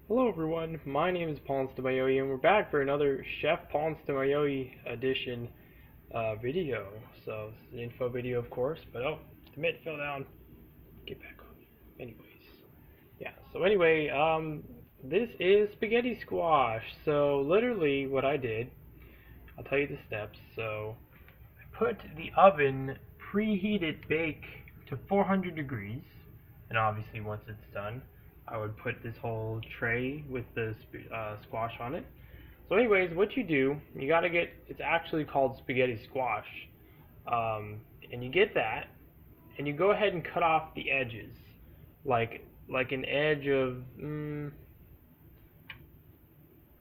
Hello everyone, my name is PauLInstaMyooin and we're back for another Chef PauLInstaMyooin edition video. So it's an info video of course, but oh, the mitt fell down. Get back on. Anyways, yeah, so anyway, this is spaghetti squash. So literally what I did, I'll tell you the steps. So I put the oven preheated bake to 400 degrees, and obviously once it's done, I would put this whole tray with the squash on it. So anyways, what you do, you gotta get, it's actually called spaghetti squash, and you get that, and you go ahead and cut off the edges, like an edge of,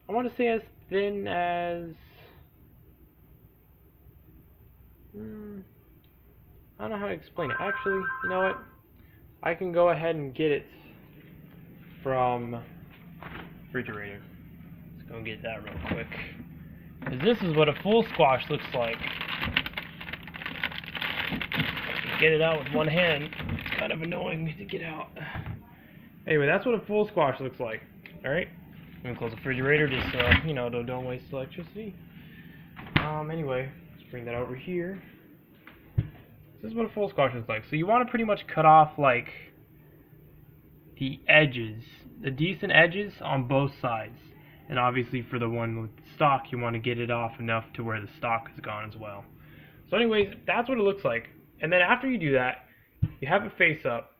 I want to say as thin as, I don't know how to explain it. Actually, you know what? I can go ahead and get it from refrigerator. Let's go and get that real quick. Because this is what a full squash looks like. Get it out with one hand. It's kind of annoying to get out. Anyway, that's what a full squash looks like. Alright? I'm going to close the refrigerator just so, don't waste electricity. Anyway, let's bring that over here. This is what a full squash looks like. So you want to pretty much cut off, like, the edges, the decent edges on both sides. And obviously for the one with stalk, you want to get it off enough to where the stalk is gone as well. So anyways, that's what it looks like. And then after you do that, you have it face up.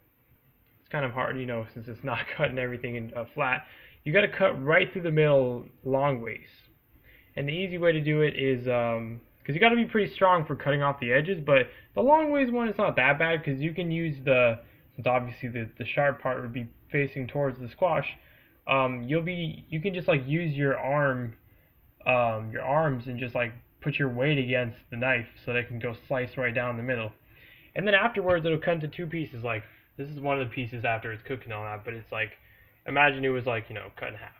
It's kind of hard, since it's not cutting everything in flat. You got to cut right through the middle long ways. And the easy way to do it is, because you got to be pretty strong for cutting off the edges, but the long ways one is not that bad because you can use since obviously the sharp part would be facing towards the squash, you can just like use your arms and just like put your weight against the knife so they can go slice right down the middle. And then afterwards it'll cut into two pieces. Like this is one of the pieces after it's cooked and all that, but it's like, imagine it was like, cut in half.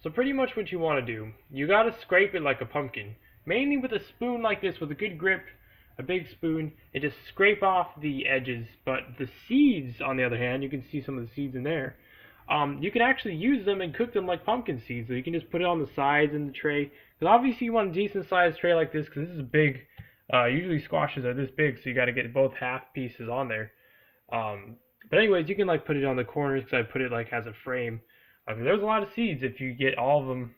So pretty much what you want to do, you got to scrape it like a pumpkin, mainly with a spoon like this with a good grip, a big spoon, and just scrape off the edges. But the seeds, on the other hand, you can see some of the seeds in there. You can actually use them and cook them like pumpkin seeds. So you can just put it on the sides in the tray. Because obviously you want a decent sized tray like this, because this is big. Usually squashes are this big, so you got to get both half pieces on there. But anyways, you can like put it on the corners because I put it like as a frame. There's a lot of seeds if you get all of them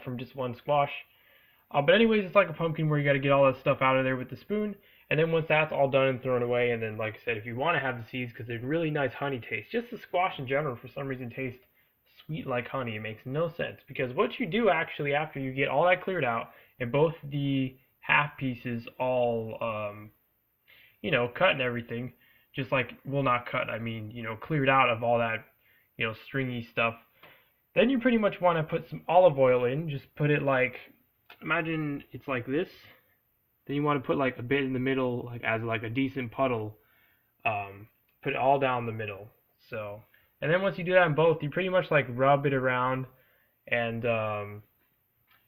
from just one squash. But anyways, it's like a pumpkin where you got to get all that stuff out of there with the spoon. And then once that's all done and thrown away, and then like I said, if you want to have the seeds because they're really nice honey taste, just the squash in general for some reason tastes sweet like honey. It makes no sense because what you do actually after you get all that cleared out and both the half pieces all cut and everything, just like, well, not cut, I mean, cleared out of all that, stringy stuff. Then you pretty much want to put some olive oil in. Just put it like, imagine it's like this. Then you want to put like a bit in the middle, like as like a decent puddle. Put it all down the middle. So, and then once you do that in both, you pretty much like rub it around, and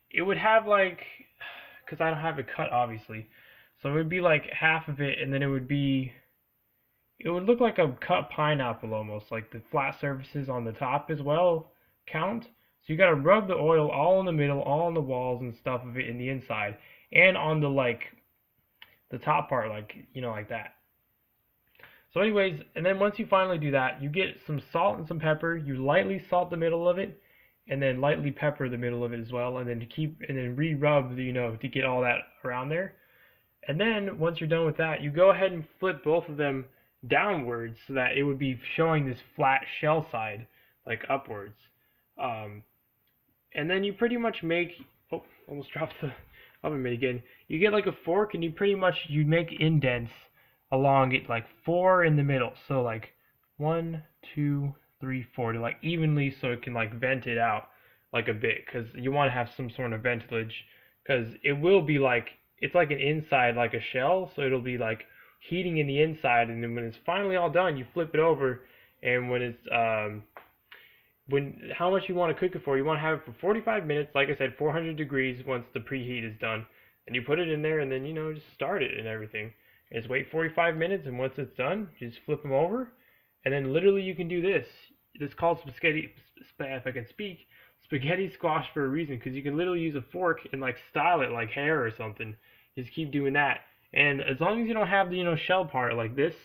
it would have like, because I don't have it cut obviously, so it would be like half of it, and then it would look like a cut pineapple almost, like the flat surfaces on the top as well count. So you gotta rub the oil all in the middle, all on the walls and stuff of it in the inside, and on the like the top part, like like that. So anyways, and then once you finally do that, you get some salt and some pepper. You lightly salt the middle of it, and then lightly pepper the middle of it as well, and then re-rub to get all that around there. And then once you're done with that, you go ahead and flip both of them downwards so that it would be showing this flat shell side like upwards. And then you pretty much make, oh, almost dropped the oven mitt again. You get like a fork and you make indents along it, like 4 in the middle. So like 1, 2, 3, 4 to like evenly, so it can like vent it out like a bit, because you want to have some sort of ventilage, because it will be like, it's like an inside like a shell, so it'll be like heating in the inside, and then when it's finally all done, you flip it over, and when it's how much you want to cook it for, you want to have it for 45 minutes, like I said, 400 degrees once the preheat is done, and you put it in there, and then just start it and everything, and just wait 45 minutes, and once it's done, just flip them over, and then literally you can do this. It's called if I can speak, spaghetti squash for a reason, because you can literally use a fork and like style it like hair or something. Just keep doing that, and as long as you don't have the shell part like this,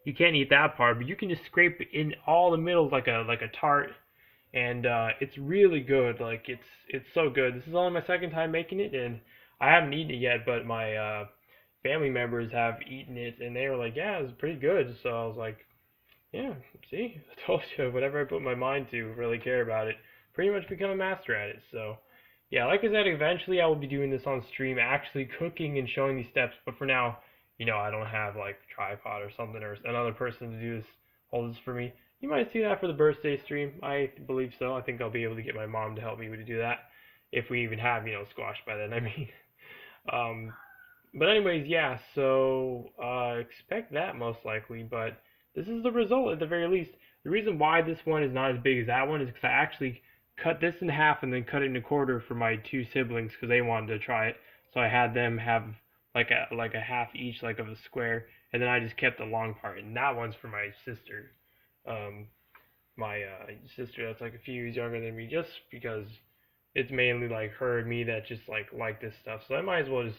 you can't eat that part, but you can just scrape in all the middle like a tart, and it's really good. Like it's so good. This is only my second time making it, and I haven't eaten it yet, but my family members have eaten it, and they were like, yeah, it's pretty good. So I was like, yeah, see, I told you, whatever I put my mind to, really care about it, pretty much become a master at it. So, yeah, like I said, eventually I will be doing this on stream, actually cooking and showing these steps. But for now, I don't have like a tripod or something or another person to do this, hold this for me. You might see that for the birthday stream. I believe so. I think I'll be able to get my mom to help me to do that, if we even have squash by then. I mean, um, but anyways, yeah. So expect that most likely, but. This is the result at the very least. The reason why this one is not as big as that one is because I actually cut this in half and then cut it in a quarter for my two siblings because they wanted to try it. So I had them have like a half each, like of a square, and then I just kept the long part. And that one's for my sister, my sister that's like a few years younger than me, just because it's mainly like her and me that just like this stuff. So I might as well just,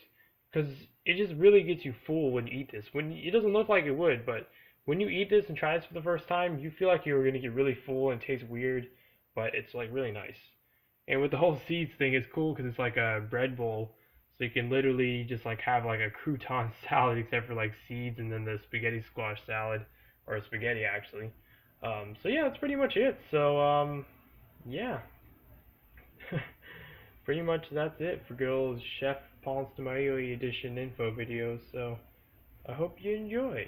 because it just really gets you full when you eat this. When it doesn't look like it would, but when you eat this and try this for the first time, you feel like you're gonna get really full and taste weird, but it's like really nice. And with the whole seeds thing, it's cool because it's like a bread bowl, so you can literally just like have like a crouton salad except for like seeds and then the spaghetti squash salad, or spaghetti actually. So yeah, that's pretty much it. So yeah, pretty much that's it for good old Chef PauLInstaMyooin edition info video. So I hope you enjoy.